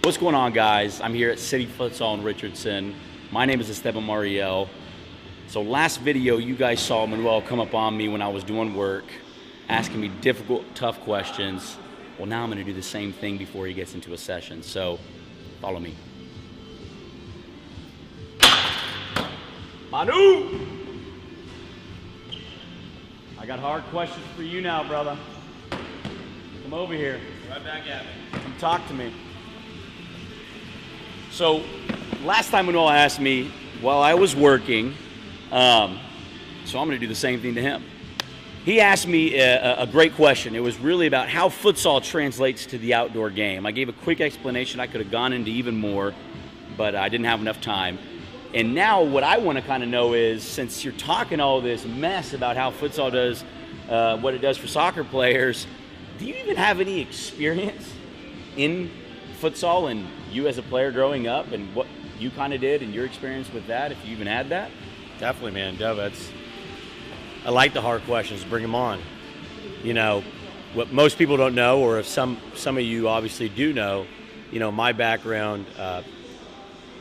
What's going on, guys? I'm here at City Futsal in Richardson. My name is Manuel Mariel. So last video, you guys saw Manuel come up on me when I was doing work, asking me difficult, tough questions. Well, now I'm going to do the same thing before he gets into a session. So follow me. Manu! I got hard questions for you now, brother. Come over here. Right back at me. Come talk to me. So, last time Manuel asked me while I was working, so I'm going to do the same thing to him. He asked me a great question. It was really about how futsal translates to the outdoor game. I gave a quick explanation. I could have gone into even more, but I didn't have enough time. And now what I want to kind of know is, since you're talking all this mess about how futsal does what it does for soccer players, do you even have any experience in futsal and you as a player growing up and what you kind of did and your experience with that, if you even had that? Definitely, man. I like the hard questions. Bring them on. You know, what most people don't know, or if some of you obviously do know, you know, my background,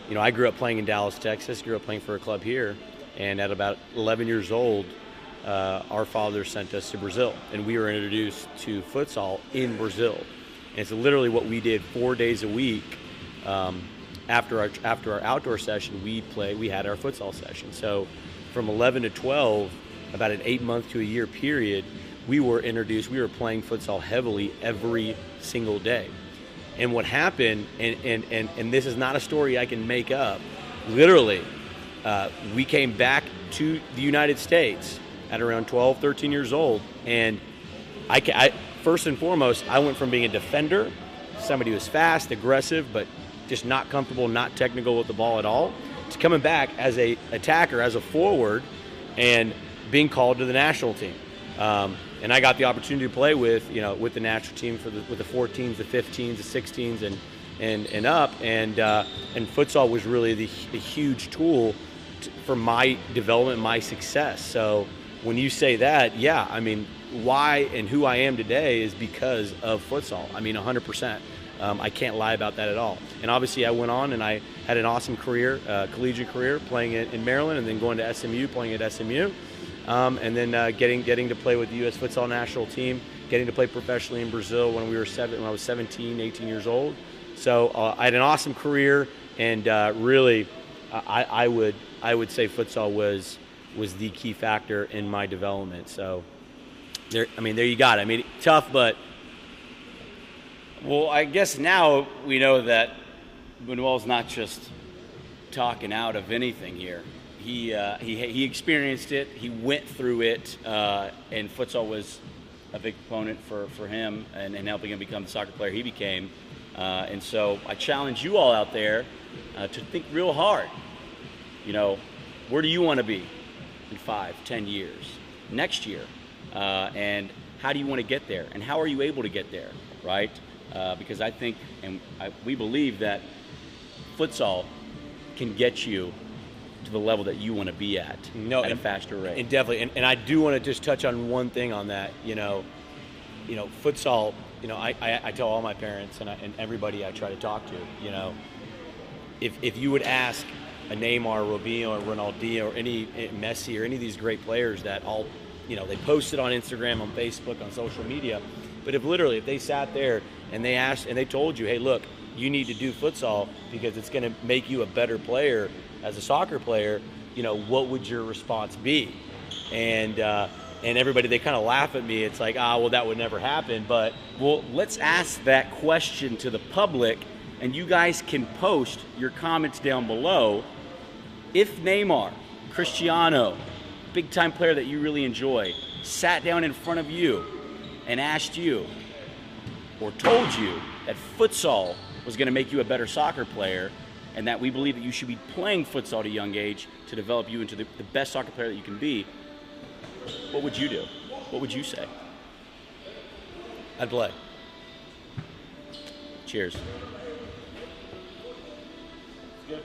you know, I grew up playing in Dallas, Texas, grew up playing for a club here, and at about 11 years old, our father sent us to Brazil, and we were introduced to futsal in Brazil. And it's literally what we did 4 days a week. After our outdoor session, we had our futsal session. So from 11 to 12, about an 8-month to a year period, we were playing futsal heavily every single day. And what happened, and this is not a story I can make up, literally, we came back to the United States at around 12, 13 years old, and I first and foremost, I went from being a defender, somebody who was fast, aggressive, but just not comfortable, not technical with the ball at all, to coming back as a attacker, as a forward, and being called to the national team. And I got the opportunity to play with the national team with the 14s, the 15s, the 16s, and up. And futsal was really a huge tool for my development, my success. So when you say that, yeah, I mean, why and who I am today is because of futsal. I mean, 100%. I can't lie about that at all. And obviously I went on and I had an awesome career, collegiate career, playing in Maryland, and then going to SMU, playing at SMU. And then getting to play with the U.S. Futsal national team, getting to play professionally in Brazil when I was 17, 18 years old. So I had an awesome career, and really, I would say futsal was the key factor in my development. So there you got it. I mean, tough, but. Well, I guess now we know that Manuel's not just talking out of anything here. He experienced it, he went through it, and futsal was a big component for him and helping him become the soccer player he became. And so I challenge you all out there to think real hard. You know, where do you want to be in 5, 10 years, next year? And how do you want to get there? And how are you able to get there, right? Because I think, we believe that futsal can get you to the level that you want to be at a faster rate. And definitely, and I do want to just touch on one thing on that. You know, futsal. You know, I tell all my parents and everybody I try to talk to. You know, if you would ask a Neymar, Robinho, or Ronaldinho, or any Messi, or any of these great players that all, you know, they posted on Instagram, on Facebook, on social media. But if they sat there and they asked and they told you, hey, look, you need to do futsal because it's going to make you a better player as a soccer player, you know, what would your response be? And everybody, they kind of laugh at me. It's like, well, that would never happen. But well, let's ask that question to the public, and you guys can post your comments down below. If Neymar, Cristiano, big-time player that you really enjoy, sat down in front of you and asked you or told you that futsal was going to make you a better soccer player, and that we believe that you should be playing futsal at a young age to develop you into the best soccer player that you can be, what would you do? What would you say? I'd play. Cheers. Good.